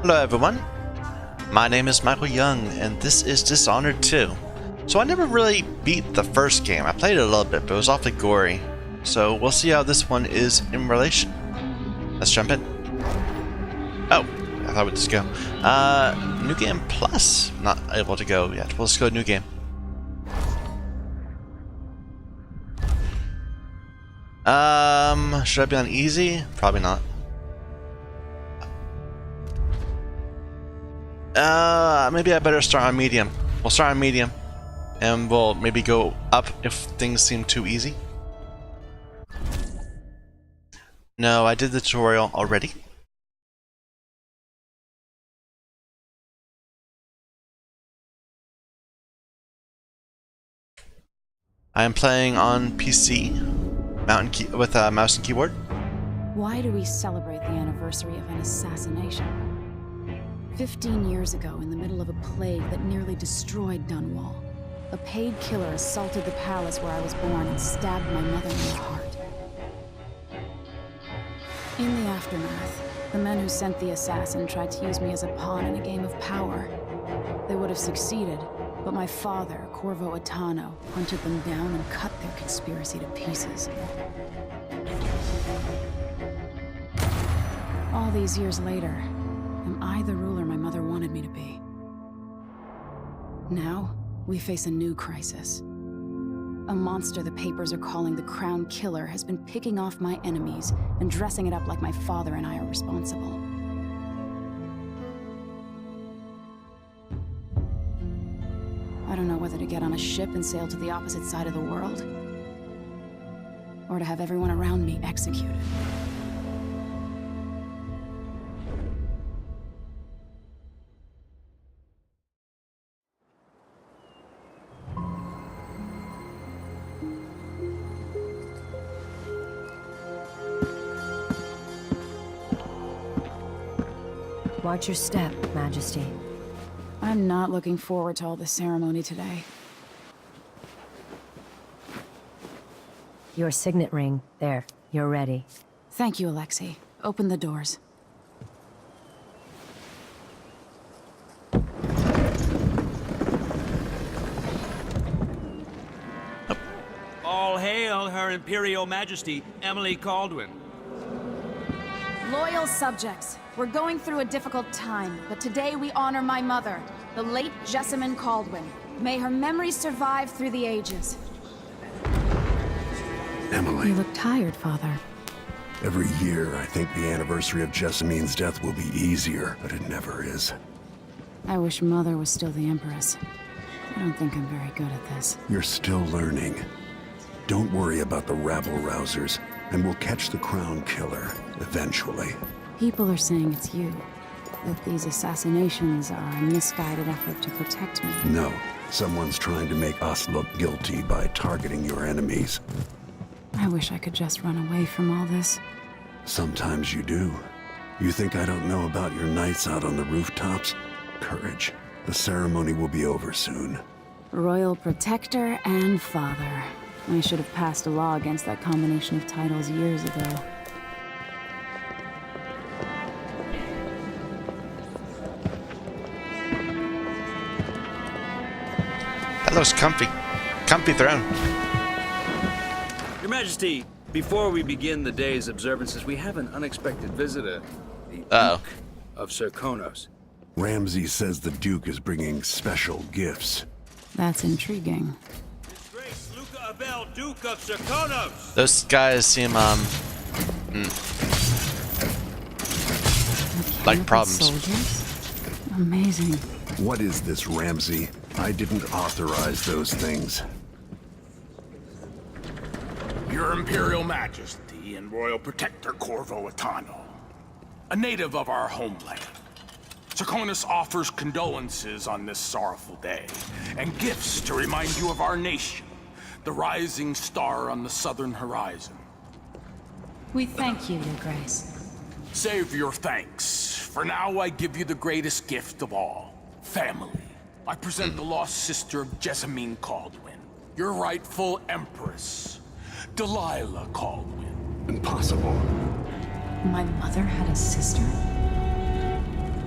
Hello everyone, my name is Michael Young and this is Dishonored 2. So I never really beat the first game. I played it a little bit, but it was awfully gory. So we'll see how this one is in relation. Let's jump in. Oh, I thought we'd just go. New game plus. Not able to go yet. Well, let's go to new game. Should I be on easy? Probably not. Maybe I better start on medium. We'll start on medium, and we'll maybe go up if things seem too easy. No, I did the tutorial already. I am playing on PC, with a mouse and keyboard. Why do we celebrate the anniversary of an assassination? 15 years ago, in the middle of a plague that nearly destroyed Dunwall, a paid killer assaulted the palace where I was born and stabbed my mother in the heart. In the aftermath, the men who sent the assassin tried to use me as a pawn in a game of power. They would have succeeded, but my father, Corvo Attano, hunted them down and cut their conspiracy to pieces. All these years later, am I the ruler my mother wanted me to be? Now, we face a new crisis. A monster the papers are calling the Crown Killer has been picking off my enemies and dressing it up like my father and I are responsible. I don't know whether to get on a ship and sail to the opposite side of the world, or to have everyone around me executed. Watch your step, Majesty. I'm not looking forward to all the ceremony today. Your signet ring. There. You're ready. Thank you, Alexei. Open the doors. All hail Her Imperial Majesty, Emily Caldwin. Loyal subjects, we're going through a difficult time, but today we honor my mother, the late Jessamine Caldwin. May her memory survive through the ages. Emily. You look tired, Father. Every year, I think the anniversary of Jessamine's death will be easier, but it never is. I wish Mother was still the Empress. I don't think I'm very good at this. You're still learning. Don't worry about the rabble-rousers, and we'll catch the Crown Killer, eventually. People are saying it's you. That these assassinations are a misguided effort to protect me. No, someone's trying to make us look guilty by targeting your enemies. I wish I could just run away from all this. Sometimes you do. You think I don't know about your nights out on the rooftops? Courage. The ceremony will be over soon. Royal Protector and Father. I should have passed a law against that combination of titles years ago. That looks comfy. Comfy throne. Your Majesty, before we begin the day's observances, we have an unexpected visitor. The Uh-oh. Duke of Serkonos. Ramsay says the Duke is bringing special gifts. That's intriguing. His Grace Luca Abel, Duke of Serkonos! Those guys seem, like problems. Soldiers? Amazing. What is this, Ramsay? I didn't authorize those things. Your Imperial Majesty and Royal Protector Corvo Attano, a native of our homeland. Serkonos offers condolences on this sorrowful day, and gifts to remind you of our nation, the rising star on the southern horizon. We thank you, Your Grace. Save your thanks. For now, I give you the greatest gift of all, family. I present the lost sister of Jessamine Caldwin, your rightful Empress, Delilah Caldwin. Impossible. My mother had a sister?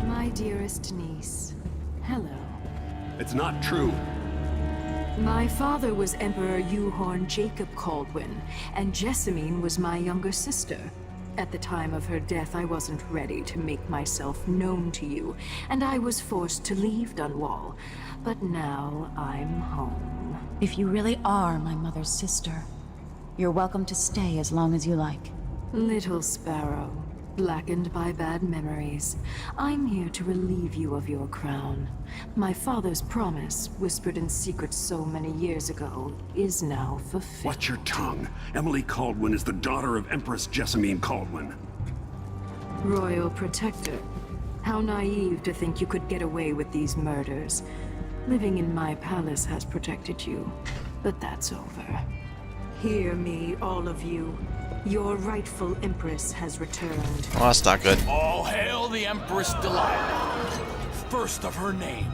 My dearest niece. Hello. It's not true. My father was Emperor Euhorn Jacob Caldwin, and Jessamine was my younger sister. At the time of her death, I wasn't ready to make myself known to you, and I was forced to leave Dunwall. But now I'm home. If you really are my mother's sister, you're welcome to stay as long as you like. Little Sparrow, blackened by bad memories, I'm here to relieve you of your crown. My father's promise, whispered in secret so many years ago, is now fulfilled. Watch your tongue. Emily Caldwin is the daughter of Empress Jessamine Caldwin. Royal Protector. How naive to think you could get away with these murders. Living in my palace has protected you, but that's over. Hear me, all of you. Your rightful Empress has returned. Well, that's not good. All hail the Empress Delilah, first of her name.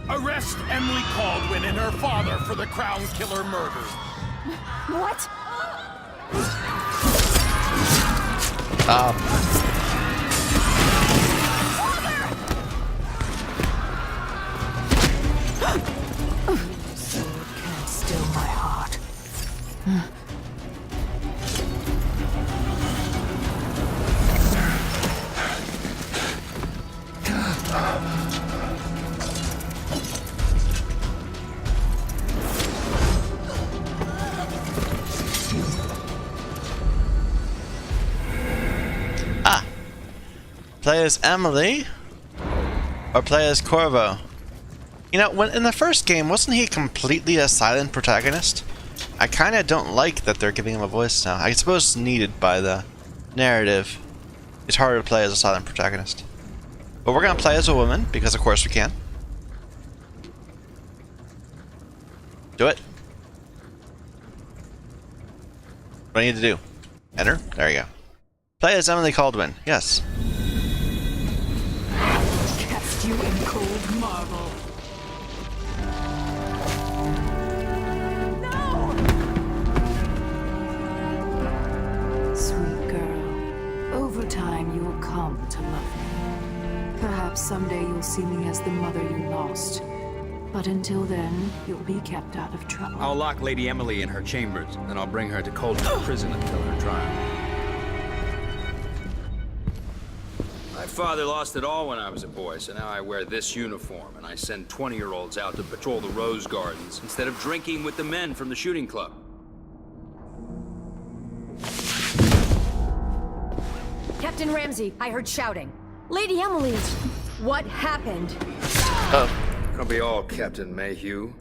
Arrest Emily Caldwin and her father for the Crown Killer murder. What? Sword can't still my heart. Play as Emily or play as Corvo. You know, when in the first game, wasn't he completely a silent protagonist? I kind of don't like that they're giving him a voice now. I suppose it's needed by the narrative. It's harder to play as a silent protagonist. But we're going to play as a woman, because of course we can. Do it. What do I need to do? Enter? There you go. Play as Emily Caldwin. Yes. Cast you in cold marble. Sweet girl, over time you will come to love me. Perhaps someday you'll see me as the mother you lost. But until then, you'll be kept out of trouble. I'll lock Lady Emily in her chambers, and I'll bring her to Coldwood Prison until her trial. My father lost it all when I was a boy, so now I wear this uniform, and I send 20-year-olds out to patrol the Rose Gardens instead of drinking with the men from the shooting club. Captain Ramsey, I heard shouting. Lady Emily, what happened? Oh. Can't be all Captain Mayhew.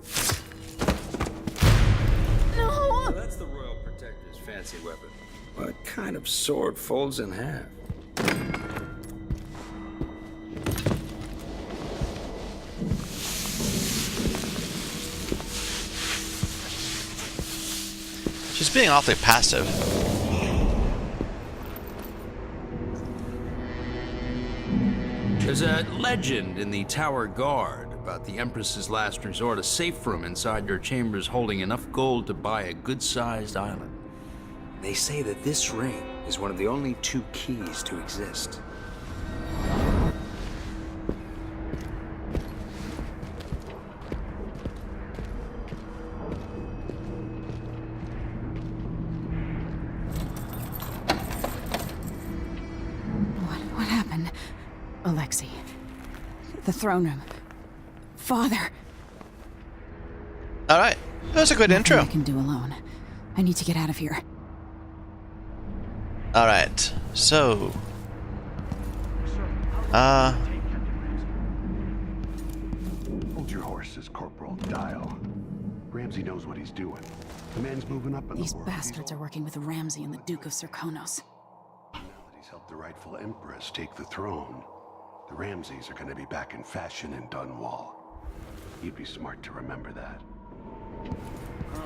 No! Well, that's the Royal Protector's fancy weapon. What kind of sword folds in half? She's being awfully passive. There's a legend in the Tower Guard about the Empress's last resort, a safe room inside your chambers holding enough gold to buy a good-sized island. They say that this ring is one of the only 2 keys to exist. What happened? Alexei. The throne room. Father. Alright. That was a good intro. Nothing I can do alone. I need to get out of here. Alright. So. Hold your horses, Corporal Dial. Ramsey knows what he's doing. The man's moving up in These the world. bastards are working with Ramsey and the Duke of Serkonos. Now that he's helped the rightful Empress take the throne, the Ramseys are going to be back in fashion in Dunwall. You'd be smart to remember that.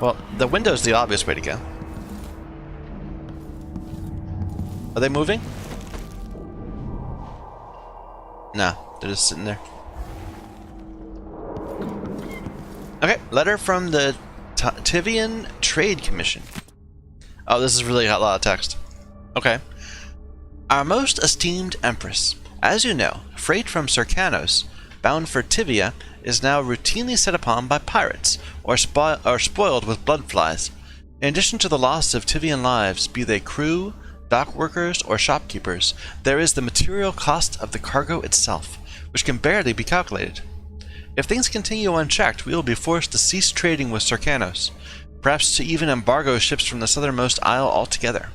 Well, the window's the obvious way to go. Are they moving? No, they're just sitting there. Okay, letter from the Tivian Trade Commission. Oh, this is really a lot of text. Okay. Our most esteemed Empress, As you know, freight from Cercanos, bound for Tivia, is now routinely set upon by pirates, or spoiled with bloodflies. In addition to the loss of Tivian lives, be they crew, dock workers, or shopkeepers, there is the material cost of the cargo itself, which can barely be calculated. If things continue unchecked, we will be forced to cease trading with Cercanos, perhaps to even embargo ships from the southernmost isle altogether.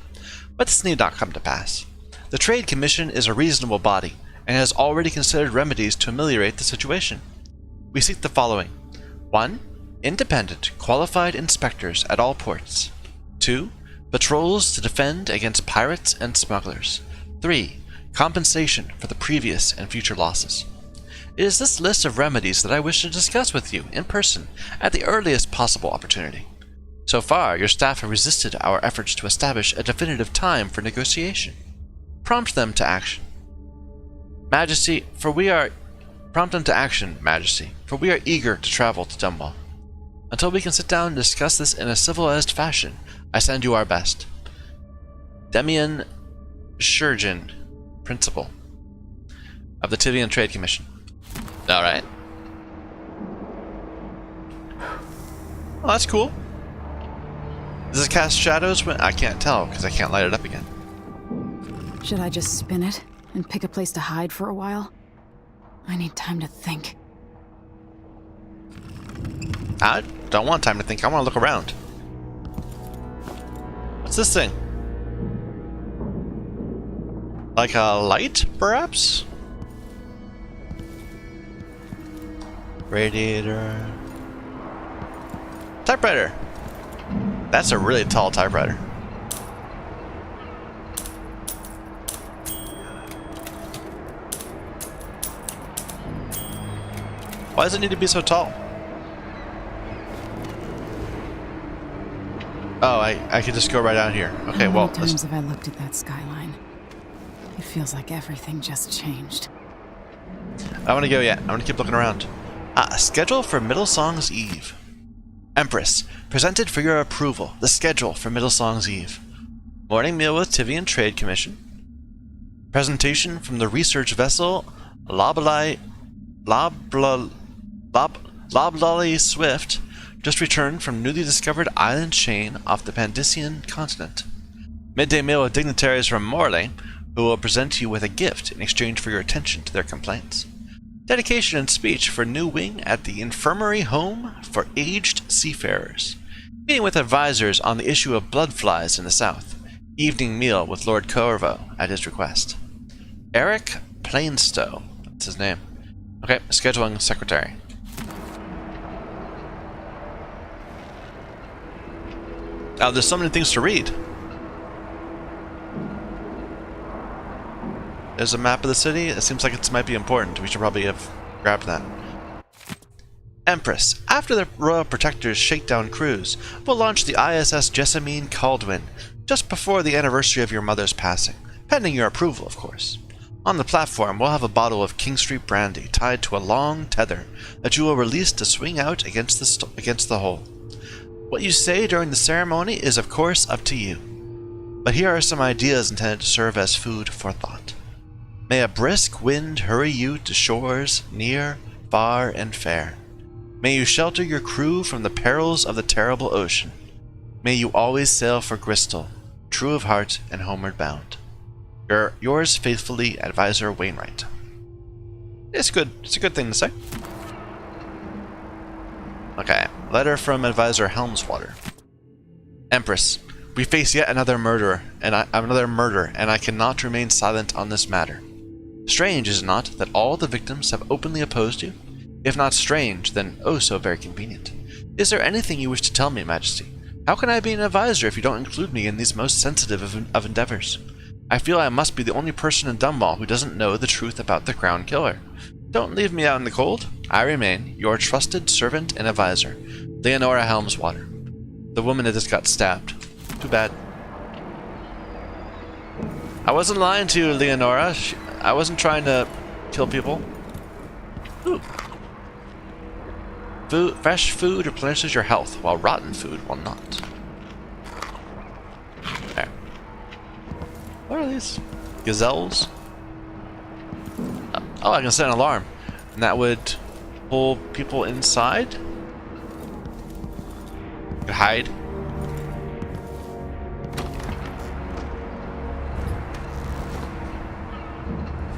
But this need not come to pass. The Trade Commission is a reasonable body, and has already considered remedies to ameliorate the situation. We seek the following. 1. Independent, qualified inspectors at all ports. 2. Patrols to defend against pirates and smugglers. 3. Compensation for the previous and future losses. It is this list of remedies that I wish to discuss with you in person at the earliest possible opportunity. So far, your staff have resisted our efforts to establish a definitive time for negotiation. Prompt them to action. Majesty, for we are eager to travel to Dunwall. Until we can sit down and discuss this in a civilized fashion, I send you our best. Demian Shurgin, Principal of the Tivian Trade Commission. Alright. Oh, that's cool. Does it cast shadows when... I can't tell, because I can't light it up again. Should I just spin it and pick a place to hide for a while? I need time to think. I don't want time to think. I want to look around. What's this thing? Like a light, perhaps? Radiator. Typewriter. That's a really tall typewriter. Why does it need to be so tall? Oh, I could just go right down here. Okay, well... How many times have I looked at that skyline? It feels like everything just changed. I want to go yet. I want to keep looking around. Schedule for Middlesong's Eve. Empress, presented for your approval, the schedule for Middlesong's Eve. Morning meal with Tivian Trade Commission. Presentation from the research vessel Loblolly Swift, just returned from newly discovered island chain off the Pandician continent. Midday meal with dignitaries from Morley, who will present you with a gift in exchange for your attention to their complaints. Dedication and speech for new wing at the Infirmary Home for Aged Seafarers. Meeting with advisors on the issue of bloodflies in the south. Evening meal with Lord Corvo at his request. Eric Plainstow, that's his name. Okay, scheduling secretary. Oh, there's so many things to read. There's a map of the city. It seems like it might be important. We should probably have grabbed that. Empress, after the Royal Protector's shakedown cruise, we'll launch the ISS Jessamine Caldwin, just before the anniversary of your mother's passing, pending your approval, of course. On the platform, we'll have a bottle of King Street brandy tied to a long tether that you will release to swing out against the hole. What you say during the ceremony is, of course, up to you. But here are some ideas intended to serve as food for thought. May a brisk wind hurry you to shores near, far, and fair. May you shelter your crew from the perils of the terrible ocean. May you always sail for Bristol, true of heart and homeward bound. Yours faithfully, Advisor Wainwright. It's good. It's a good thing to say. Okay, letter from Advisor Helmswater. Empress, we face yet another murder, and I cannot remain silent on this matter. Strange, is it not, that all the victims have openly opposed you? If not strange, then oh so very convenient. Is there anything you wish to tell me, Majesty? How can I be an advisor if you don't include me in these most sensitive of endeavors? I feel I must be the only person in Dunwall who doesn't know the truth about the Crown Killer. Don't leave me out in the cold. I remain your trusted servant and advisor, Leonora Helmswater. The woman that just got stabbed. Too bad. I wasn't lying to you, Leonora. I wasn't trying to kill people. Ooh. Fresh food replenishes your health, while rotten food will not. There. What are these? Gazelles? Oh, I can set an alarm. And that would pull people inside? Could hide.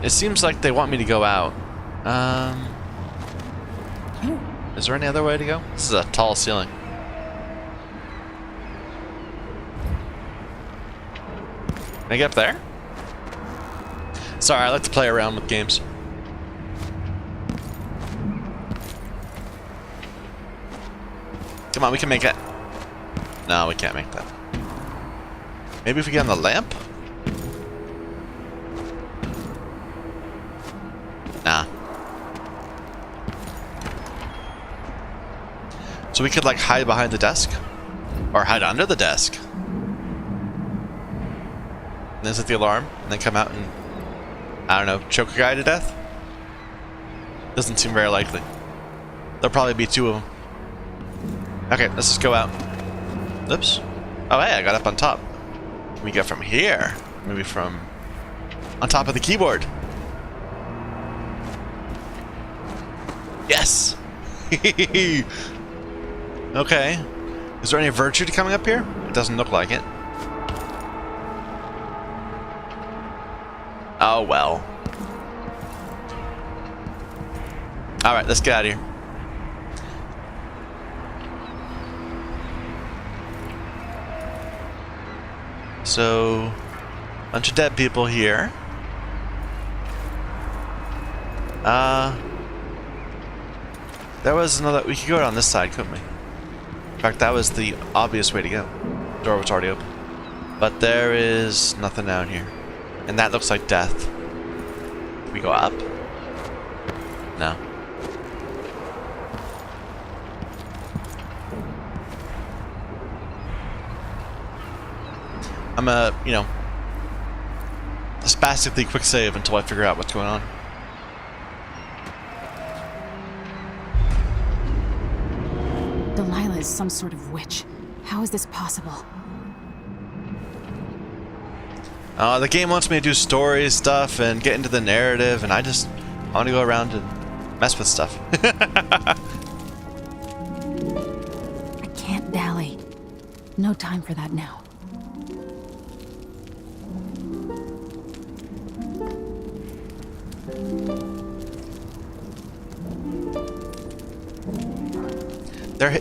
It seems like they want me to go out. Is there any other way to go? This is a tall ceiling. Can I get up there? Sorry, I like to play around with games. Come on, we can make it. No, we can't make that. Maybe if we get on the lamp? Nah. So we could like hide behind the desk? Or hide under the desk? And then set the alarm, and then come out and, I don't know, choke a guy to death? Doesn't seem very likely. There'll probably be two of them. Okay, let's just go out. Oops. Oh hey, I got up on top. Can we get from here? Maybe from on top of the keyboard. Yes! Okay. Is there any virtue coming up here? It doesn't look like it. Oh well. Alright, let's get out of here. So, bunch of dead people here. There was another. We could go on this side, couldn't we? In fact, that was the obvious way to go. The door was already open. But there is nothing down here. And that looks like death. Can we go up? No. I'm a, you know, spastically quick save until I figure out what's going on. Delilah is some sort of witch. How is this possible? The game wants me to do story stuff and get into the narrative, and I want to go around and mess with stuff. I can't dally. No time for that now.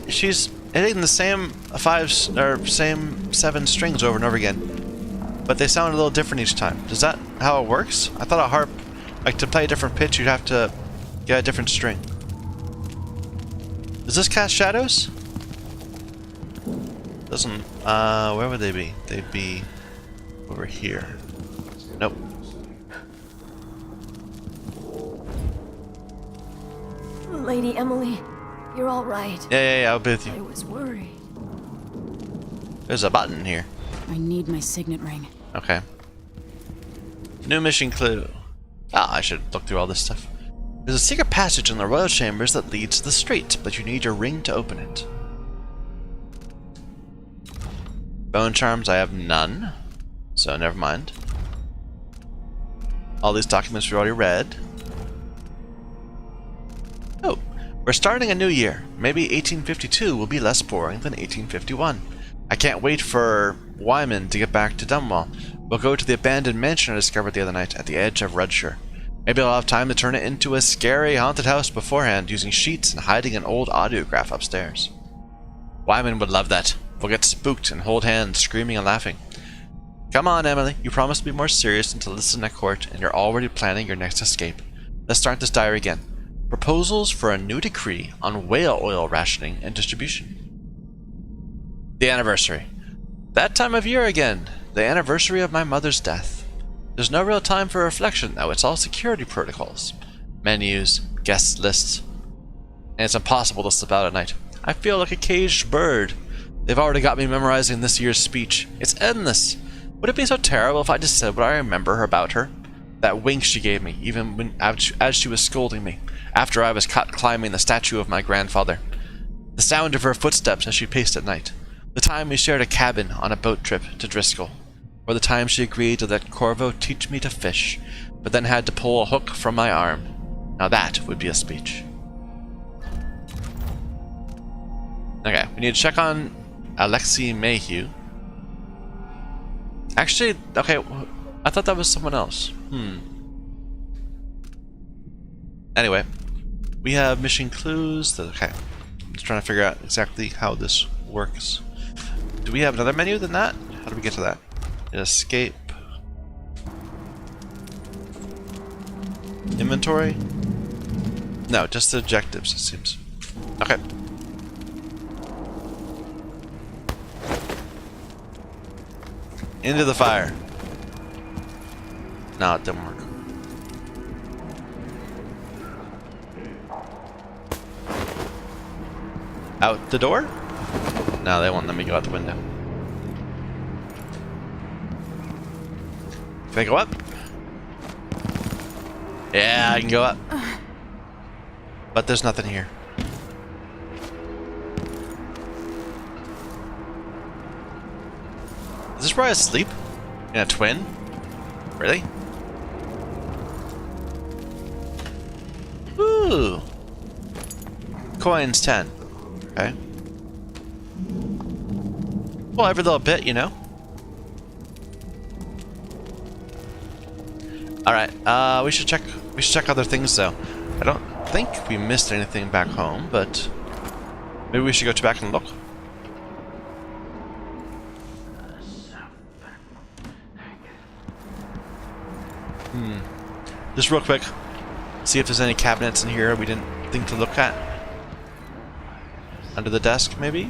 She's hitting the same same 7 strings over and over again, but they sound a little different each time. Is that how it works? I thought a harp, like to play a different pitch, you'd have to get a different string. Does this cast shadows? Doesn't. Where would they be? They'd be over here. Nope. Lady Emily, you're all right. Yeah, I'll be with I you. was worried. There's a button here. I need my signet ring. Okay. New mission clue. I should look through all this stuff. There's a secret passage in the royal chambers that leads to the street, but you need your ring to open it. Bone charms, I have none, so never mind. All these documents we already read. Oh, we're starting a new year. Maybe 1852 will be less boring than 1851. I can't wait for Wyman to get back to Dunwall. We'll go to the abandoned mansion I discovered the other night at the edge of Redshire. Maybe I'll have time to turn it into a scary haunted house beforehand, using sheets and hiding an old audiograph upstairs. Wyman would love that. We'll get spooked and hold hands, screaming and laughing. Come on, Emily. You promised to be more serious and to listen at court, and you're already planning your next escape. Let's start this diary again. Proposals for a new decree on whale oil rationing and distribution. The anniversary. That time of year again. The anniversary of my mother's death. There's no real time for reflection, though. It's all security protocols. Menus, guest lists. And it's impossible to slip out at night. I feel like a caged bird. They've already got me memorizing this year's speech. It's endless. Would it be so terrible if I just said what I remember about her? That wink she gave me, even when, as she was scolding me, after I was caught climbing the statue of my grandfather. The sound of her footsteps as she paced at night. The time we shared a cabin on a boat trip to Driscoll. Or the time she agreed to let Corvo teach me to fish. but then had to pull a hook from my arm. Now that would be a speech. Okay, we need to check on Alexei Mayhew. Actually, okay, I thought that was someone else. Anyway, we have mission clues. Okay, just trying to figure out exactly how this works. Do we have another menu than that? How do we get to that? Escape. Inventory? No, just the objectives, it seems. Okay. Into the fire. No, it didn't work. Out the door? No, they won't let me go out the window. Can I go up? Yeah, I can go up. But there's nothing here. Is this where I sleep? In a twin? Really? Ooh. Coins 10. Okay. Well, every little bit, you know. Alright, we should check other things though. I don't think we missed anything back home, but maybe we should go back and look. Just real quick, see if there's any cabinets in here we didn't think to look at. Under the desk, maybe?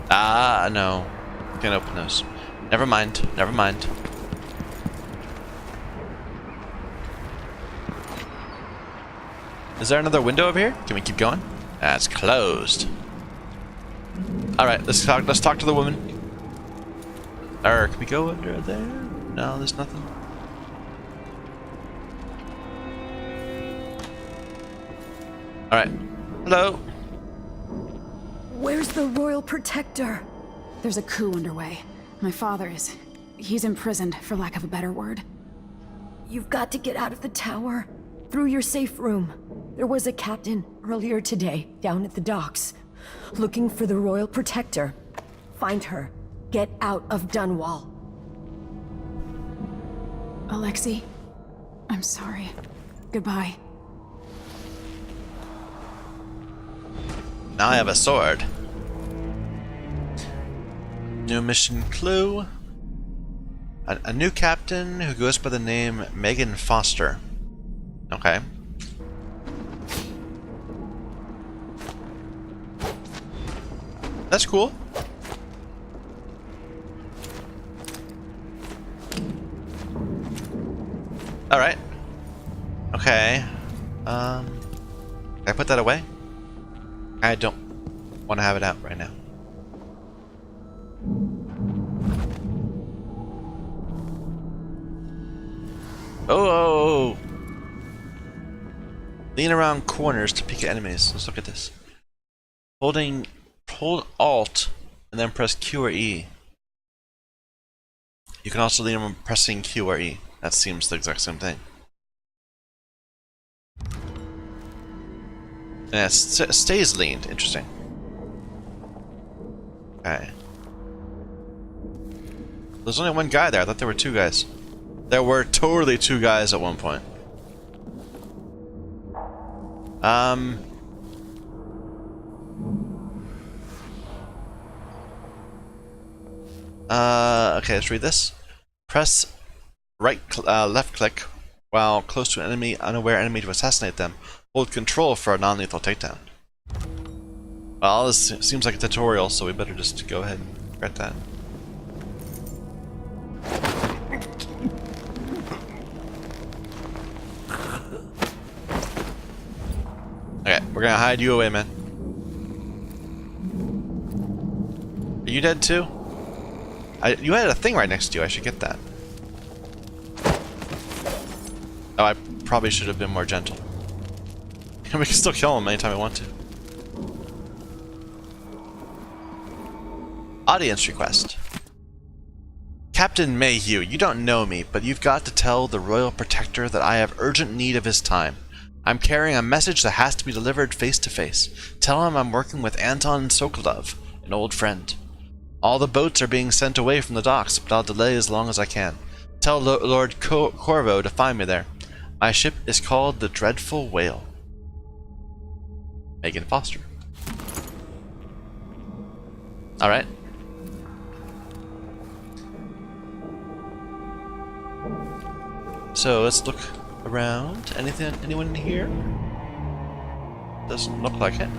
Ah, no. Can't open those. Never mind, never mind. Is there another window over here? Can we keep going? That's closed. Alright, let's talk to the woman. Or can we go under there? No, there's nothing. Alright. Hello. Where's the Royal Protector? There's a coup underway. My father is... he's imprisoned, for lack of a better word. You've got to get out of the tower. Through your safe room. There was a captain earlier today, down at the docks. Looking for the Royal Protector. Find her. Get out of Dunwall. Alexei, I'm sorry. Goodbye. Now I have a sword. New mission clue. A new captain who goes by the name Megan Foster. Okay. That's cool. Alright. Okay. Can I put that away? I don't want to have it out right now. Oh! Lean around corners to peek at enemies. Let's look at this. Hold Alt and then press Q or E. You can also lean around pressing Q or E. That seems the exact same thing. Yeah, it stays leaned. Interesting. Okay. There's only one guy there. I thought there were two guys. There were totally two guys at one point. Okay, let's read this. Press left click while close to an unaware enemy to assassinate them. Hold control for a non-lethal takedown. Well, this seems like a tutorial, so we better just go ahead and read that. Okay, we're gonna hide you away, man. Are you dead too? You had a thing right next to you, I should get that. Oh, I probably should have been more gentle. We can still kill him anytime we want to. Audience request. Captain Mayhew, you don't know me, but you've got to tell the Royal Protector that I have urgent need of his time. I'm carrying a message that has to be delivered face to face. Tell him I'm working with Anton Sokolov, an old friend. All the boats are being sent away from the docks, but I'll delay as long as I can. Tell Lord Corvo to find me there. My ship is called the Dreadful Whale. Megan Foster. Alright. So let's look around. Anyone in here? Doesn't look like it.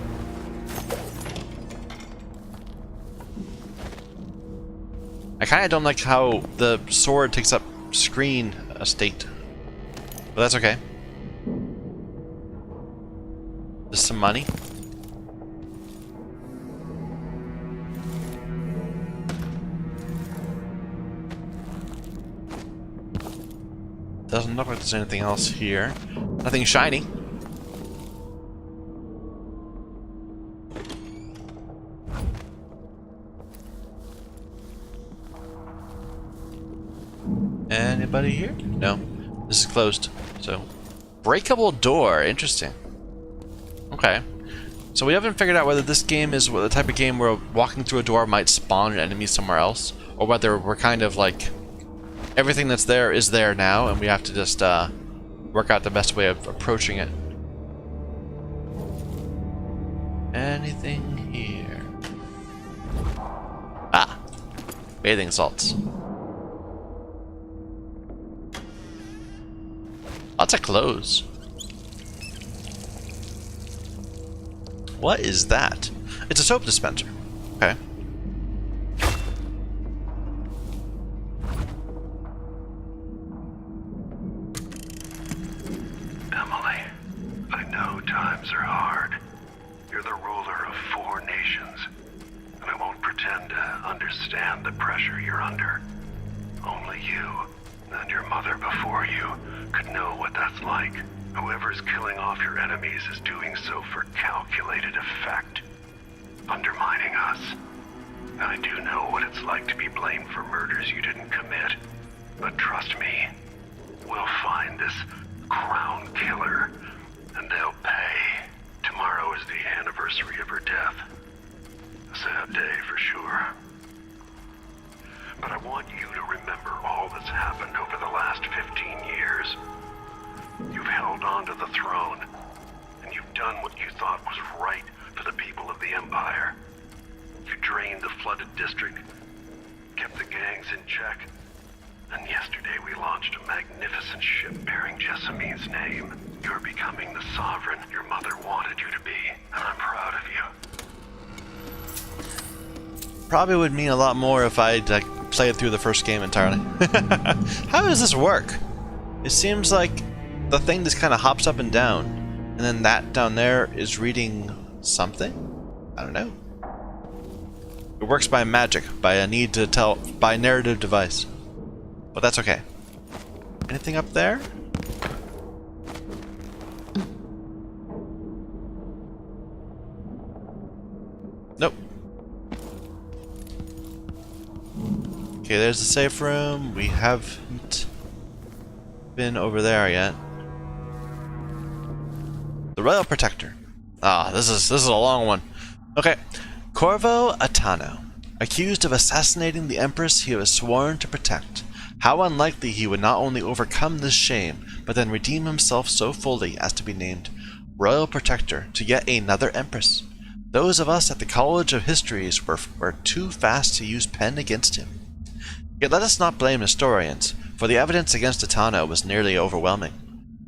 I kinda don't like how the sword takes up screen state. But that's okay. Just some money. Doesn't look like there's anything else here. Nothing shiny. Anybody here? No. This is closed. So, breakable door. Interesting. Okay. So we haven't figured out whether this game is the type of game where walking through a door might spawn an enemy somewhere else, or whether we're kind of like everything that's there is there now, and we have to just work out the best way of approaching it. Anything here? Ah! Bathing salts. Lots of clothes. What is that? It's a soap dispenser. Okay. Emily, I know times are hard. You're the ruler of 4 nations, and I won't pretend to understand the pressure you're under. Only you, and your mother before you, could know what that's like. Whoever's killing off your enemies is doing so for calculated effect, undermining us. I do know what it's like to be blamed for murders you didn't commit, but trust me, we'll find this crown killer, and they'll pay. Tomorrow is the anniversary of her death. A sad day for sure. But I want you to remember all that's happened over the last 15 years. You've held on to the throne, and you've done what you thought was right for the people of the Empire. You drained the flooded district, kept the gangs in check, and yesterday we launched a magnificent ship bearing Jessamine's name. You're becoming the sovereign your mother wanted you to be, and I'm proud of you. Probably would mean a lot more if I'd played through the first game entirely. How does this work? It seems like the thing just kind of hops up and down, and then that down there is reading something? I don't know. It works by magic, by a need to tell, by narrative device. But that's okay. Anything up there? Nope. Okay, there's the safe room. We haven't been over there yet. The Royal Protector. Ah, this is a long one. Okay. Corvo Attano, accused of assassinating the Empress he was sworn to protect. How unlikely he would not only overcome this shame, but then redeem himself so fully as to be named Royal Protector to yet another Empress. Those of us at the College of Histories were too fast to use pen against him. Yet let us not blame historians, for the evidence against Attano was nearly overwhelming.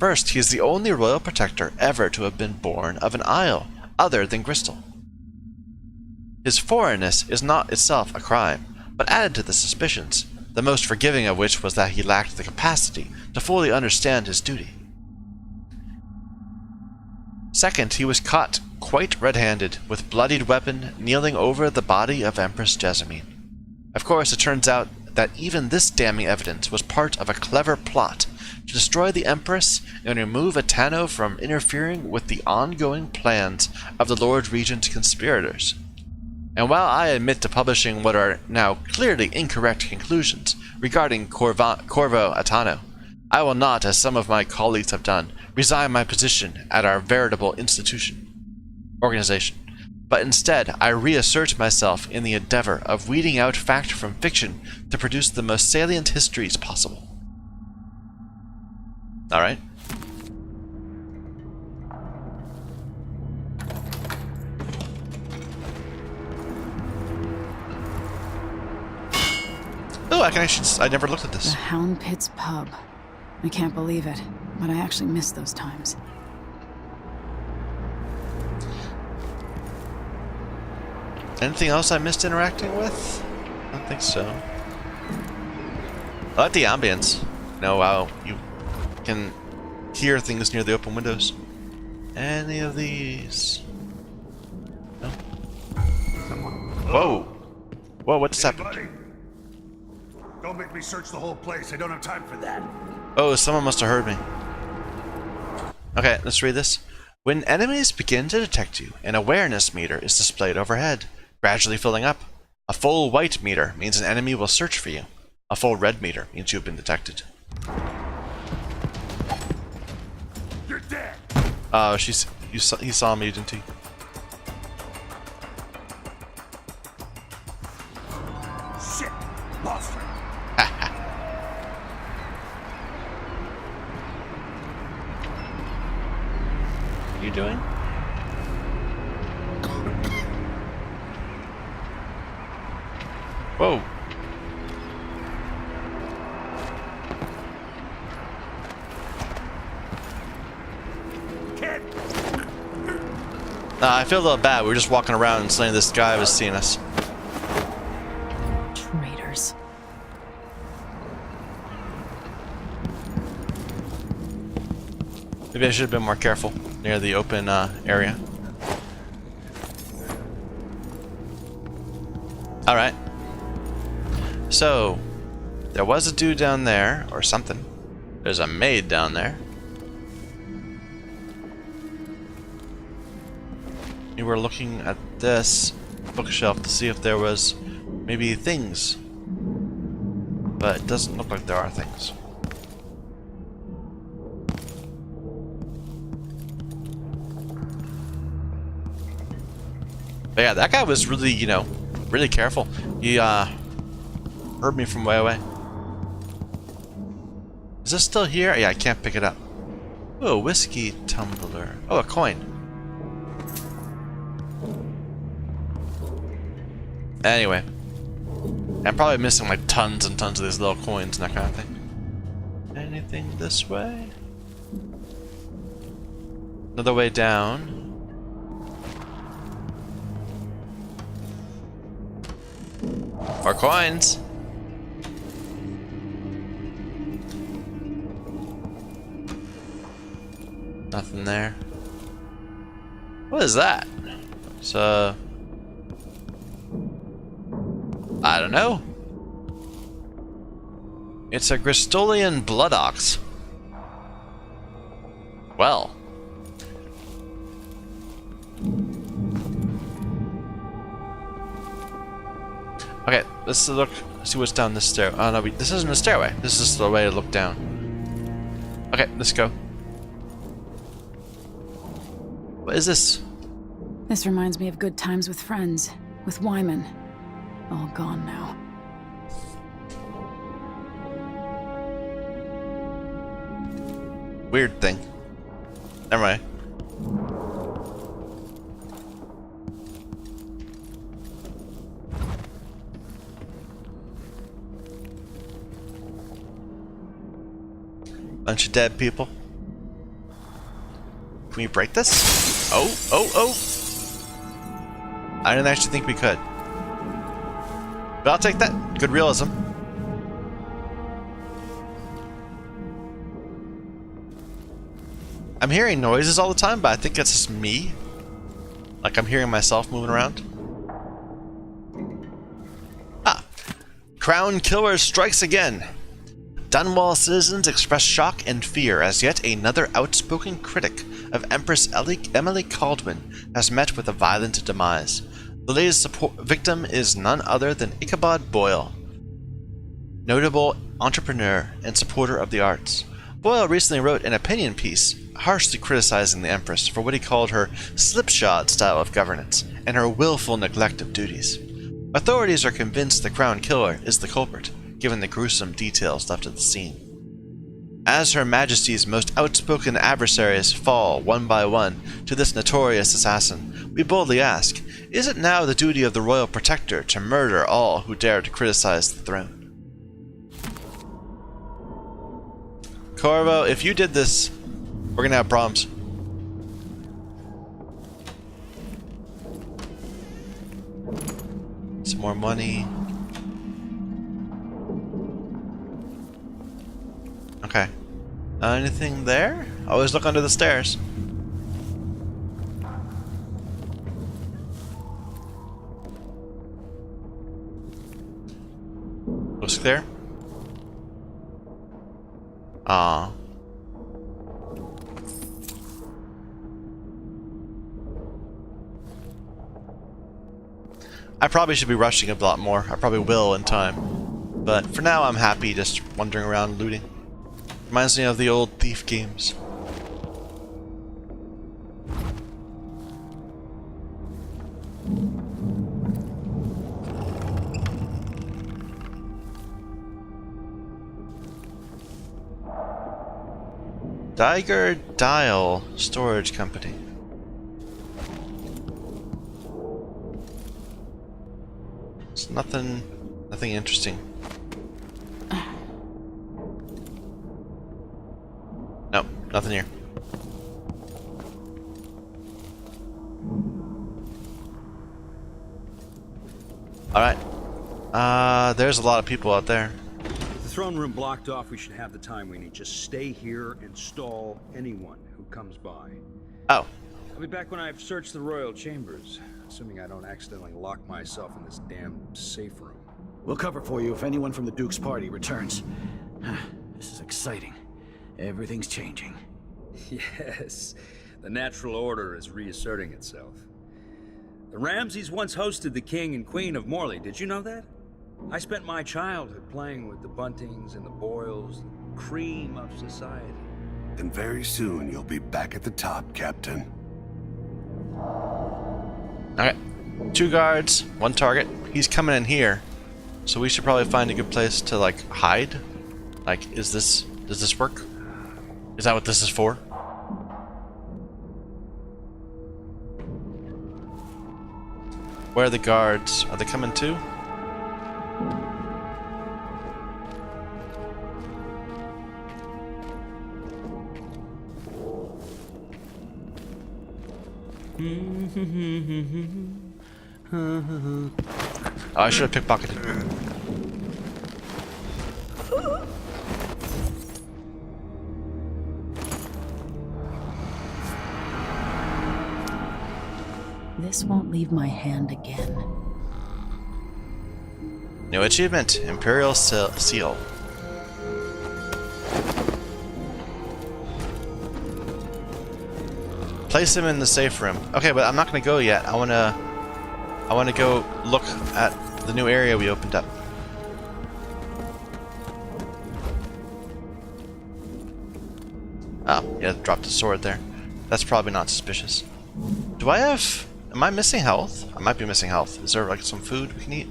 First, he is the only Royal Protector ever to have been born of an isle other than Crystal. His foreignness is not itself a crime, but added to the suspicions, the most forgiving of which was that he lacked the capacity to fully understand his duty. Second, he was caught quite red-handed, with bloodied weapon, kneeling over the body of Empress Jessamine. Of course, it turns out that even this damning evidence was part of a clever plot to destroy the Empress and remove Attano from interfering with the ongoing plans of the Lord Regent's conspirators. And while I admit to publishing what are now clearly incorrect conclusions regarding Corvo Atano, I will not, as some of my colleagues have done, resign my position at our veritable organization. But instead, I reassert myself in the endeavor of weeding out fact from fiction to produce the most salient histories possible. Alright. Oh, I never looked at this. The Hound Pit's pub. I can't believe it, but I actually miss those times. Anything else I missed interacting with? I don't think so. I like the ambience. You know, how you can hear things near the open windows. Any of these? No. Whoa! Whoa, what's happened? Don't make me search the whole place. I don't have time for that. Oh, someone must have heard me. Okay, let's read this. When enemies begin to detect you, an awareness meter is displayed overhead, gradually filling up. A full white meter means an enemy will search for you. A full red meter means you've been detected. You're dead. Oh, he saw me, didn't he? Shit, lost her. What are you doing? Whoa. I feel a little bad. We were just walking around and slaying this guy who was seeing us. Traitors. Maybe I should have been more careful near the open area. Alright. So, there was a dude down there, or something. There's a maid down there. We were looking at this bookshelf to see if there was maybe things. But it doesn't look like there are things. But yeah, that guy was really, you know, really careful. He heard me from way away. Is this still here? Yeah, I can't pick it up. Oh, a whiskey tumbler. Oh, a coin. Anyway, I'm probably missing like tons and tons of these little coins and that kind of thing. Anything this way? Another way down. More coins. Nothing there. What is that? So, I don't know. It's a Gristolian blood ox. Well. Okay, let's look, see what's down this stair. Oh no, this isn't a stairway. This is the way to look down. Okay, let's go. What is this? This reminds me of good times with friends, with Wyman. All gone now. Weird thing. Never mind. Bunch of dead people. Can we break this? Oh, oh, oh! I didn't actually think we could. But I'll take that. Good realism. I'm hearing noises all the time, but I think it's just me. Like I'm hearing myself moving around. Ah! Crown Killer strikes again! Dunwall citizens express shock and fear as yet another outspoken critic of Empress Emily Caldwin has met with a violent demise. The latest victim is none other than Ichabod Boyle, notable entrepreneur and supporter of the arts. Boyle recently wrote an opinion piece harshly criticizing the Empress for what he called her slipshod style of governance and her willful neglect of duties. Authorities are convinced the crown killer is the culprit, given the gruesome details left at the scene. As Her Majesty's most outspoken adversaries fall one by one to this notorious assassin, we boldly ask, is it now the duty of the royal protector to murder all who dare to criticize the throne? Corvo, if you did this, we're gonna have problems. Some more money. Okay. Anything there? Always look under the stairs. Looks clear. Ah. I probably should be rushing a lot more. I probably will in time. But for now, I'm happy just wandering around looting. Reminds me of the old Thief games. Diger Dial Storage Company. It's nothing interesting. Nope, nothing here. Alright. There's a lot of people out there. With the throne room blocked off, we should have the time we need. Just stay here and stall anyone who comes by. Oh. I'll be back when I've searched the royal chambers, assuming I don't accidentally lock myself in this damn safe room. We'll cover for you if anyone from the Duke's party returns. This is exciting. Everything's changing. Yes, the natural order is reasserting itself. The Ramseys once hosted the king and queen of Morley. Did you know that? I spent my childhood playing with the Buntings and the Boyles, the cream of society. And very soon you'll be back at the top, Captain. Okay. 2 guards, 1 target. He's coming in here. So we should probably find a good place to, like, hide. Like, does this work? Is that what this is for? Where are the guards? Are they coming too? Oh, I should have pickpocketed. This won't leave my hand again. New achievement, Imperial Seal. Place him in the safe room. Okay, but I'm not gonna go yet. I wanna go look at the new area we opened up. Oh, yeah, dropped the sword there. That's probably not suspicious. Do I have... Am I missing health? I might be missing health. Is there like some food we can eat?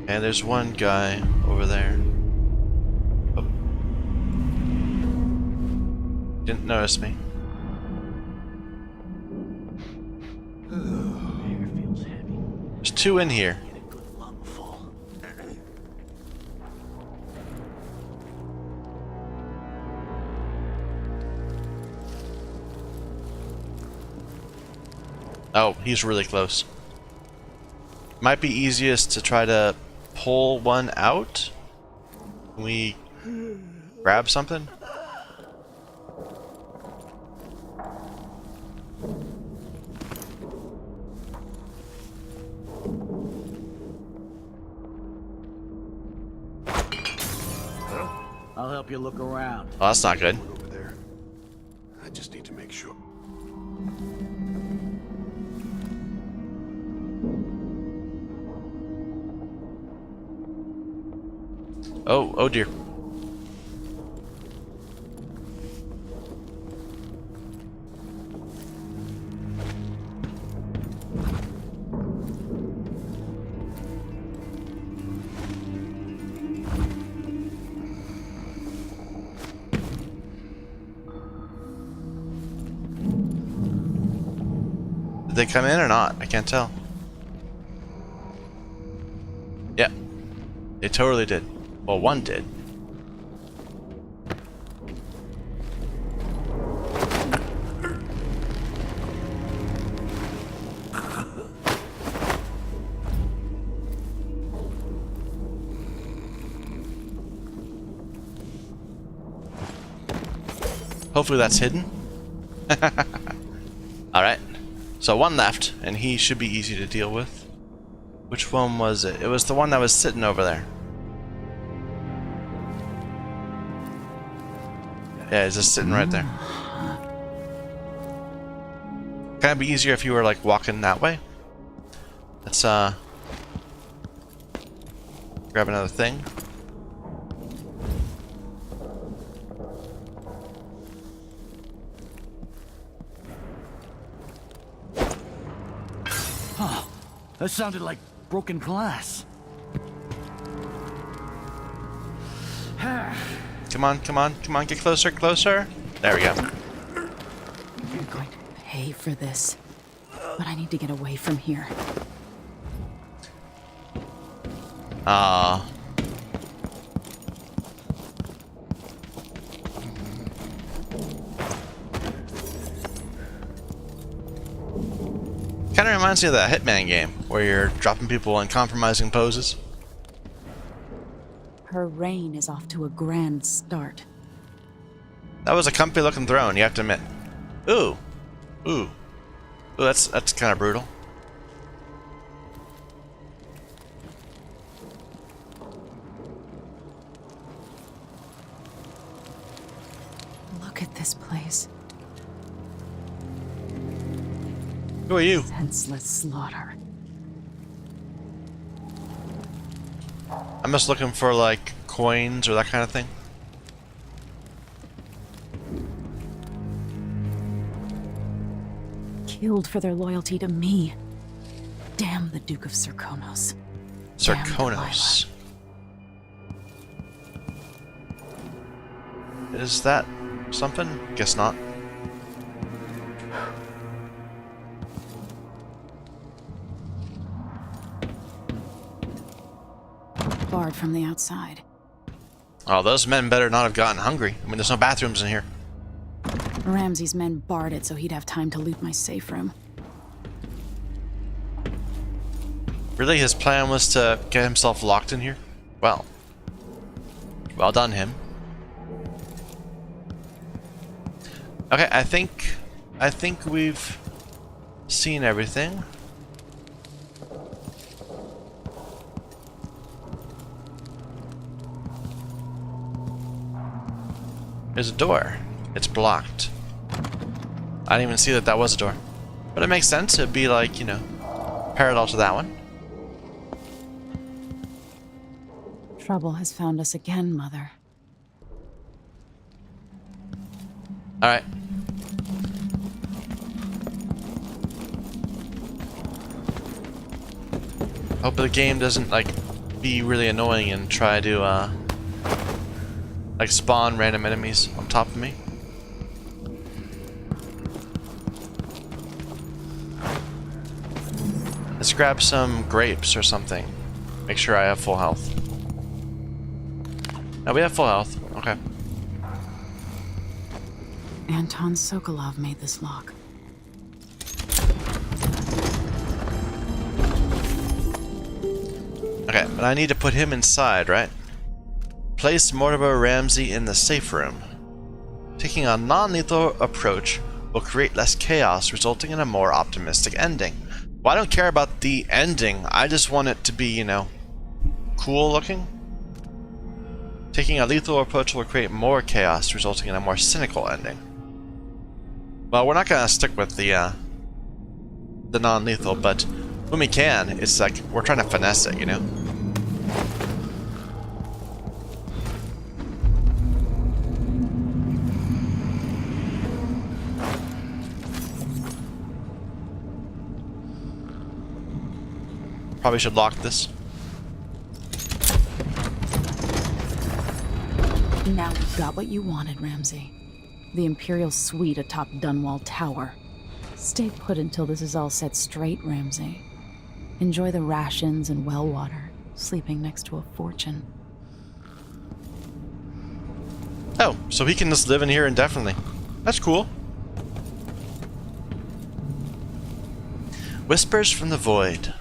And there's one guy over there. Oh. Didn't notice me. There's 2 in here. Oh, he's really close. Might be easiest to try to pull one out. Can we grab something? I'll help you look around. Oh, that's not good. Over there. I just need to make sure. Oh dear. Did they come in or not? I can't tell. Yeah, they totally did. Well, one did. Hopefully that's hidden. Alright. So one left, and he should be easy to deal with. Which one was it? It was the one that was sitting over there. Yeah, he's just sitting right there. Kind of be easier if you were like walking that way. Let's grab another thing. That sounded like broken glass. Come on, come on, come on, get closer, closer. There we go. You're going to pay for this. But I need to get away from here. Ah. Kind of reminds me of that Hitman game, where you're dropping people in compromising poses. Her reign is off to a grand start. That was a comfy looking throne, you have to admit. Ooh. Ooh. Ooh, that's kind of brutal. Look at this place. Who are you? Senseless slaughter. I'm just looking for like coins or that kind of thing. Killed for their loyalty to me. Damn the Duke of Serkonos. Damn Serkonos. Is that something? Guess not. Barred from the outside. Oh, those men better not have gotten hungry. I mean, there's no bathrooms in here. Ramsey's men barred it so he'd have time to loot my safe room. Really, his plan was to get himself locked in here? Well. Well done, him. Okay, I think we've seen everything. There's a door. It's blocked. I didn't even see that that was a door. But it makes sense. It'd be like, you know, parallel to that one. Trouble has found us again, Mother. Alright. Hope the game doesn't, like, be really annoying and try to, like, spawn random enemies on top of me. Let's grab some grapes or something. Make sure I have full health. No, we have full health. Okay. Anton Sokolov made this lock. Okay, but I need to put him inside, right? Place Mortimer Ramsey in the safe room. Taking a non-lethal approach will create less chaos, resulting in a more optimistic ending. Well, I don't care about the ending. I just want it to be, you know, cool looking. Taking a lethal approach will create more chaos, resulting in a more cynical ending. Well, we're not gonna stick with the non-lethal, but when we can, it's like we're trying to finesse it, you know? Probably should lock this. Now you got what you wanted, Ramsey. The Imperial suite atop Dunwall Tower. Stay put until this is all set straight, Ramsey. Enjoy the rations and well water, sleeping next to a fortune. Oh, so he can just live in here indefinitely. That's cool. Whispers from the Void.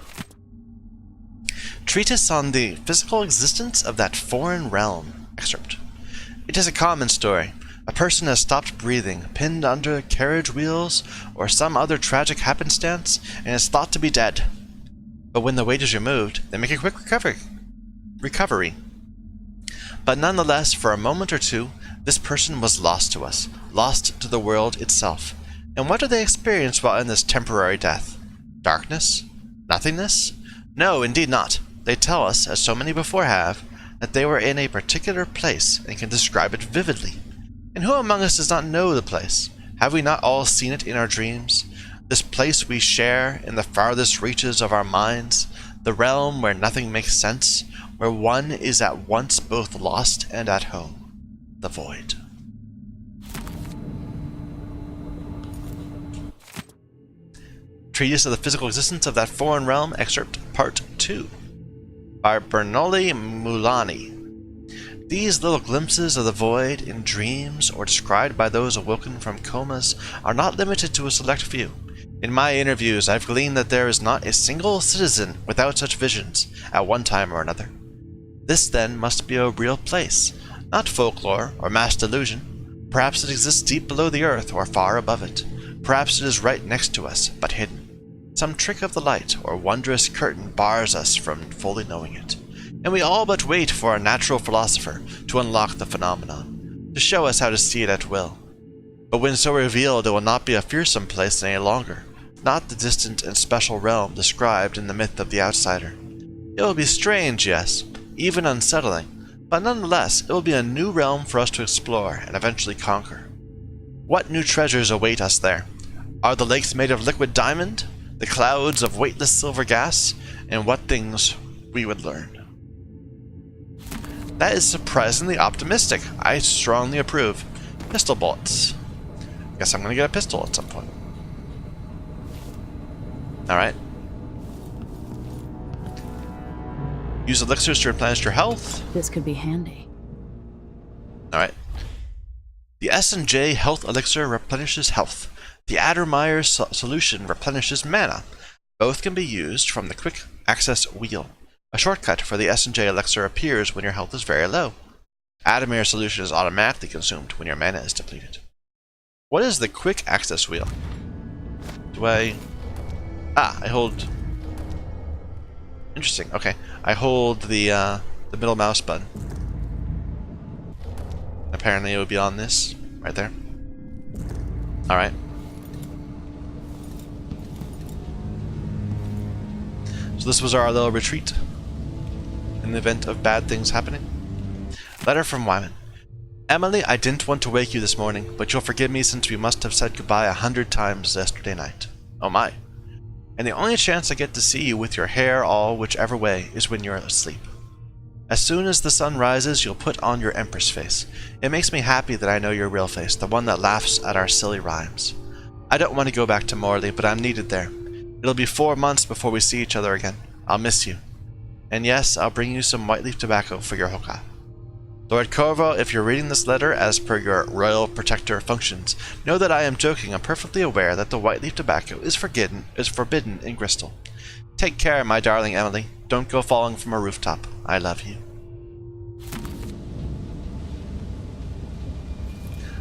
Treatise on the physical existence of that foreign realm. Excerpt. It is a common story. A person has stopped breathing, pinned under carriage wheels, or some other tragic happenstance, and is thought to be dead. But when the weight is removed, they make a quick recovery. But nonetheless, for a moment or two, this person was lost to us, lost to the world itself. And what do they experience while in this temporary death? Darkness? Nothingness? No, indeed not. They tell us, as so many before have, that they were in a particular place and can describe it vividly. And who among us does not know the place? Have we not all seen it in our dreams? This place we share in the farthest reaches of our minds, the realm where nothing makes sense, where one is at once both lost and at home. The Void. Treatise of the Physical Existence of that Foreign Realm, Excerpt Part 2. By Bernoulli Mulani. These little glimpses of the void in dreams or described by those awoken from comas are not limited to a select few. In my interviews, I've gleaned that there is not a single citizen without such visions at one time or another. This, then, must be a real place, not folklore or mass delusion. Perhaps it exists deep below the earth or far above it. Perhaps it is right next to us, but hidden. Some trick of the light or wondrous curtain bars us from fully knowing it. And we all but wait for a natural philosopher to unlock the phenomenon, to show us how to see it at will. But when so revealed, it will not be a fearsome place any longer, not the distant and special realm described in the myth of the outsider. It will be strange, yes, even unsettling, but nonetheless it will be a new realm for us to explore and eventually conquer. What new treasures await us there? Are the lakes made of liquid diamond? The clouds of weightless silver gas? And what things we would learn. That is surprisingly optimistic. I strongly approve. Pistol bullets. Guess I'm gonna get a pistol at some point. Alright. Use elixirs to replenish your health. This could be handy. Alright. The S&J health elixir replenishes health. The Addermeyer solution replenishes mana. Both can be used from the quick access wheel. A shortcut for the S&J elixir appears when your health is very low. Addermeyer solution is automatically consumed when your mana is depleted. What is the quick access wheel? Do I... I hold... Interesting, okay. I hold the middle mouse button. Apparently it would be on this, right there. Alright. So this was our little retreat. In the event of bad things happening. Letter from Wyman. Emily, I didn't want to wake you this morning, but you'll forgive me since we must have said goodbye 100 times yesterday night. Oh my. And the only chance I get to see you with your hair all whichever way is when you're asleep. As soon as the sun rises, you'll put on your Empress face. It makes me happy that I know your real face, the one that laughs at our silly rhymes. I don't want to go back to Morley, but I'm needed there. It'll be 4 months before we see each other again. I'll miss you. And yes, I'll bring you some white leaf tobacco for your hookah. Lord Corvo, if you're reading this letter as per your royal protector functions, know that I am joking. I'm perfectly aware that the white leaf tobacco is forbidden in Bristol. Take care, my darling Emily. Don't go falling from a rooftop. I love you.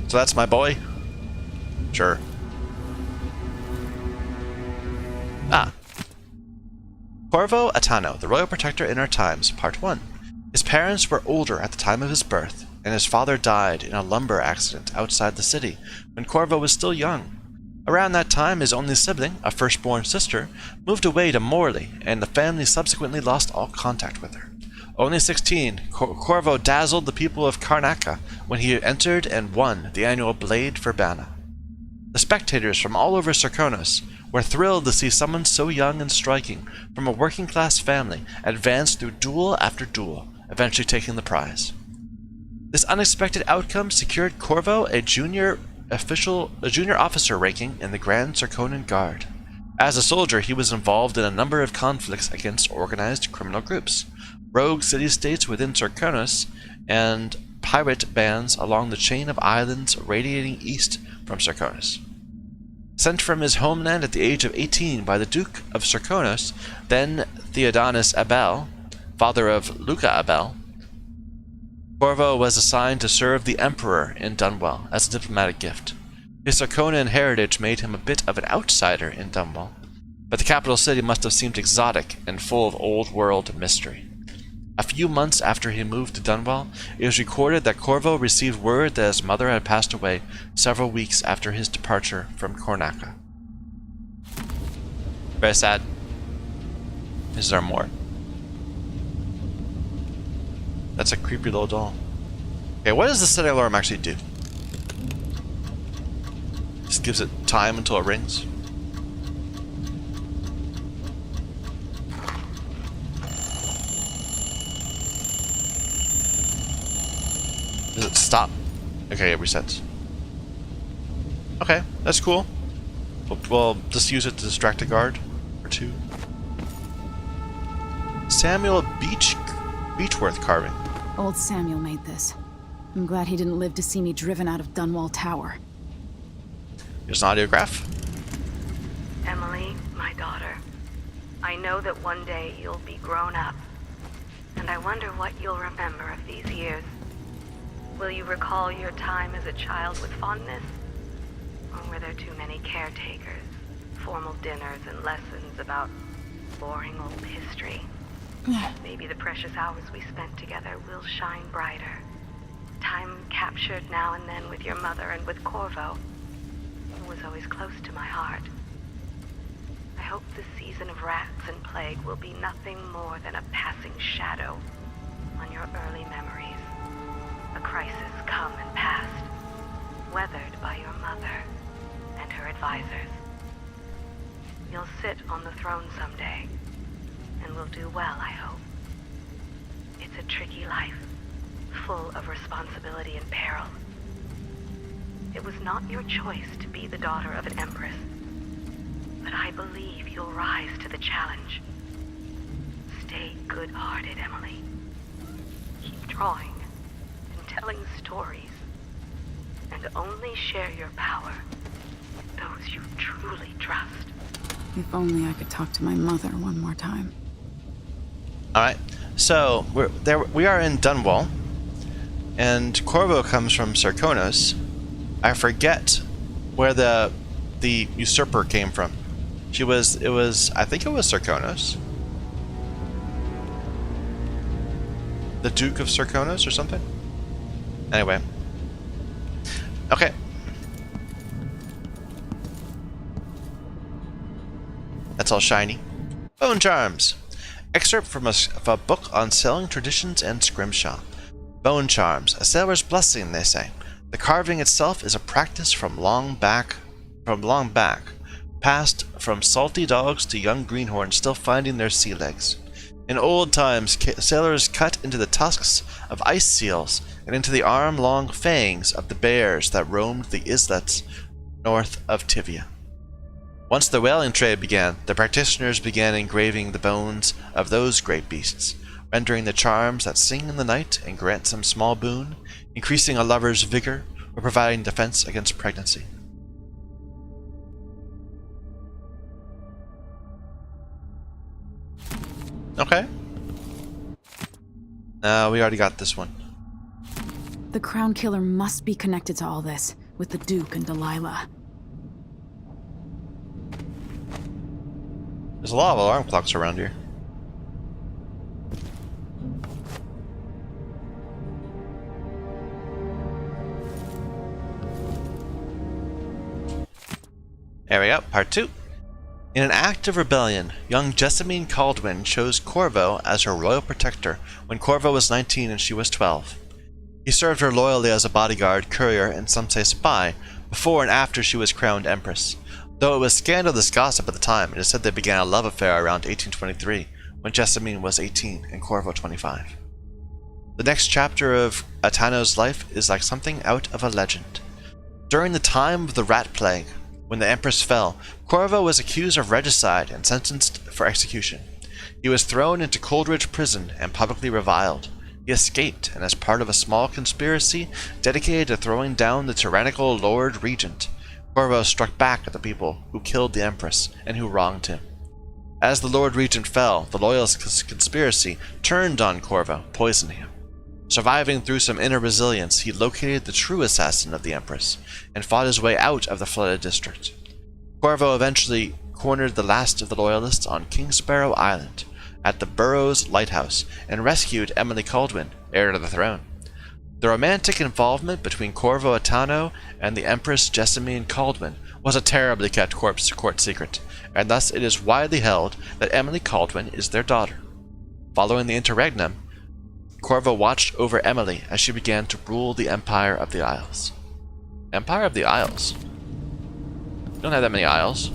So that's my boy? Sure. Corvo Atano, the Royal Protector in Our Times, Part 1. His parents were older at the time of his birth, and his father died in a lumber accident outside the city when Corvo was still young. Around that time, his only sibling, a firstborn sister, moved away to Morley, and the family subsequently lost all contact with her. Only 16, Corvo dazzled the people of Karnaca when he entered and won the annual Blade for Bana. The spectators from all over Serkonos were thrilled to see someone so young and striking from a working-class family advance through duel after duel, eventually taking the prize. This unexpected outcome secured Corvo a junior officer ranking in the Grand Serkonan Guard. As a soldier, he was involved in a number of conflicts against organized criminal groups, rogue city-states within Serkonos, and pirate bands along the chain of islands radiating east from Serkonos. Sent from his homeland at the age of 18 by the Duke of Serkonos, then Theodanis Abel, father of Luca Abel, Corvo was assigned to serve the Emperor in Dunwell as a diplomatic gift. His Serkonan heritage made him a bit of an outsider in Dunwell, but the capital city must have seemed exotic and full of old-world mystery. A few months after he moved to Dunwell, it was recorded that Corvo received word that his mother had passed away several weeks after his departure from Karnaca. Very sad. Is there more? That's a creepy little doll. Okay, what does the setting alarm actually do? Just gives it time until it rings. Does it stop? Okay, it resets. Okay, that's cool. We'll just use it to distract a guard or two. Samuel Beechworth carving. Old Samuel made this. I'm glad he didn't live to see me driven out of Dunwall Tower. Here's an audiograph. Emily, my daughter, I know that one day you'll be grown up, and I wonder what you'll remember of these years. Will you recall your time as a child with fondness? Or were there too many caretakers, formal dinners, and lessons about boring old history? Maybe the precious hours we spent together will shine brighter. Time captured now and then with your mother and with Corvo, who was always close to my heart. I hope this season of rats and plague will be nothing more than a passing shadow on your early memories. A crisis come and past, weathered by your mother and her advisors. You'll sit on the throne someday, and will do well, I hope. It's a tricky life, full of responsibility and peril. It was not your choice to be the daughter of an empress, but I believe you'll rise to the challenge. Stay good-hearted, Emily. Keep drawing and telling stories, and only share your power with those you truly trust. If only I could talk to my mother one more time. Alright, so we are in Dunwall, and Corvo comes from Serkonos. I forget where the usurper came from. I think it was Serkonos. The Duke of Serkonos or something? Anyway. Okay. That's all shiny. Bone charms. Excerpt from a book on sailing traditions and scrimshaw. Bone charms, a sailor's blessing, they say. The carving itself is a practice from long back, passed from salty dogs to young greenhorns still finding their sea legs. In old times, sailors cut into the tusks of ice seals and into the arm-long fangs of the bears that roamed the islets north of Tivia. Once the whaling trade began, the practitioners began engraving the bones of those great beasts, rendering the charms that sing in the night and grant some small boon, increasing a lover's vigor, or providing defense against pregnancy. Okay. We already got this one. The Crown Killer must be connected to all this, with the Duke and Delilah. There's a lot of alarm clocks around here. There we go, part 2. In an act of rebellion, young Jessamine Caldwin chose Corvo as her royal protector when Corvo was 19 and she was 12. He served her loyally as a bodyguard, courier, and some say spy, before and after she was crowned empress. Though it was scandalous gossip at the time, it is said they began a love affair around 1823, when Jessamine was 18 and Corvo 25. The next chapter of Atano's life is like something out of a legend. During the time of the Rat Plague, when the Empress fell, Corvo was accused of regicide and sentenced for execution. He was thrown into Coldridge Prison and publicly reviled. He escaped, and as part of a small conspiracy dedicated to throwing down the tyrannical Lord Regent, Corvo struck back at the people who killed the Empress and who wronged him. As the Lord Regent fell, the Loyalist conspiracy turned on Corvo, poisoning him. Surviving through some inner resilience, he located the true assassin of the Empress and fought his way out of the flooded district. Corvo eventually cornered the last of the Loyalists on King Sparrow Island at the Burrows Lighthouse and rescued Emily Caldwin, heir to the throne. The romantic involvement between Corvo Attano and the Empress Jessamine Caldwin was a terribly kept court secret, and thus it is widely held that Emily Caldwin is their daughter. Following the interregnum, Corvo watched over Emily as she began to rule the Empire of the Isles. Empire of the Isles? We don't have that many isles.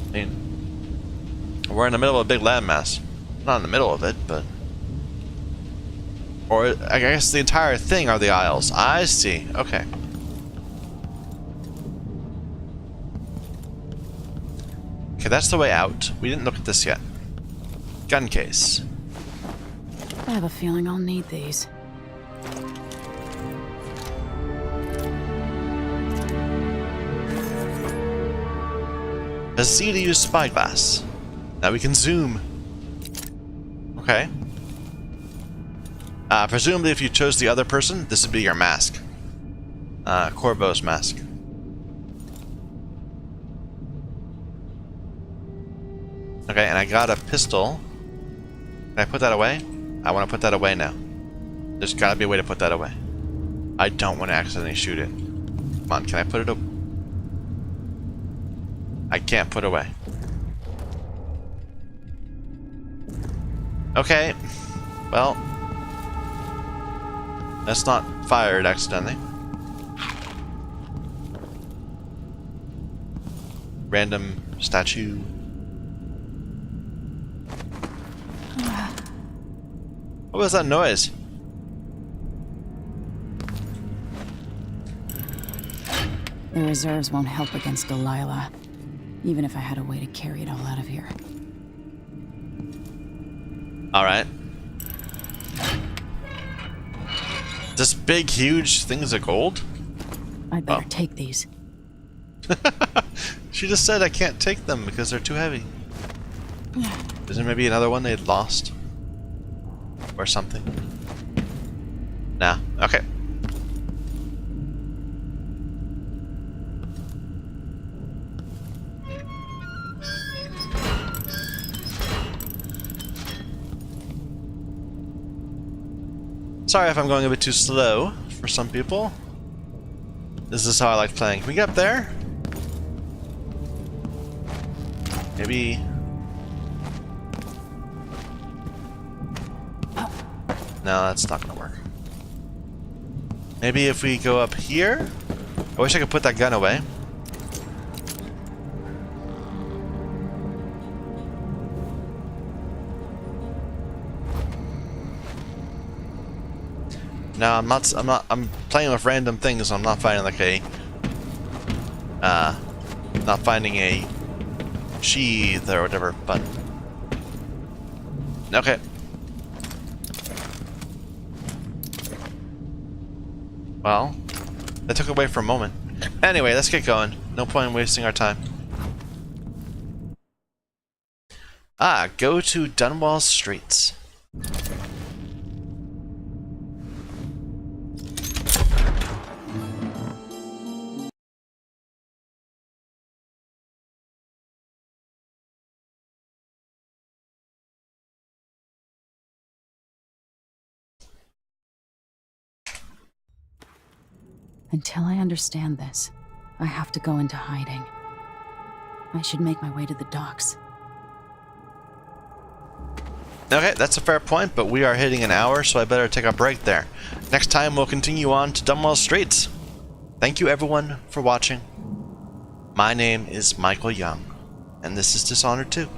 I mean, we're in the middle of a big landmass. Not in the middle of it, but... Or, I guess the entire thing are the Isles. I see. Okay. Okay, that's the way out. We didn't look at this yet. Gun case. I have a feeling I'll need these. A C to use spyglass. Now we can zoom. Okay. Presumably if you chose the other person, this would be your mask. Corvo's mask. Okay, and I got a pistol. Can I put that away? I want to put that away now. There's gotta be a way to put that away. I don't want to accidentally shoot it. Come on, can I put it away? I can't put away. Okay. Well. That's not fired accidentally. Random statue. What was that noise? The reserves won't help against Delilah, even if I had a way to carry it all out of here. Alright. This big, huge things of gold? I'd better take these. She just said I can't take them because they're too heavy. Is there maybe another one they'd lost? Or something? Nah. Okay. Sorry if I'm going a bit too slow for some people. This is how I like playing. Can we get up there? Maybe... No, that's not gonna work. Maybe if we go up here? I wish I could put that gun away. No, I'm playing with random things, so I'm not finding like a not finding a sheath or whatever, but okay. Well, that took away for a moment. Anyway, let's get going. No point in wasting our time. Go to Dunwall Streets. Until I understand this, I have to go into hiding. I should make my way to the docks. Okay, that's a fair point, but we are hitting an hour, so I better take a break there. Next time, we'll continue on to Dunwall Streets. Thank you, everyone, for watching. My name is Michael Young, and this is Dishonored 2.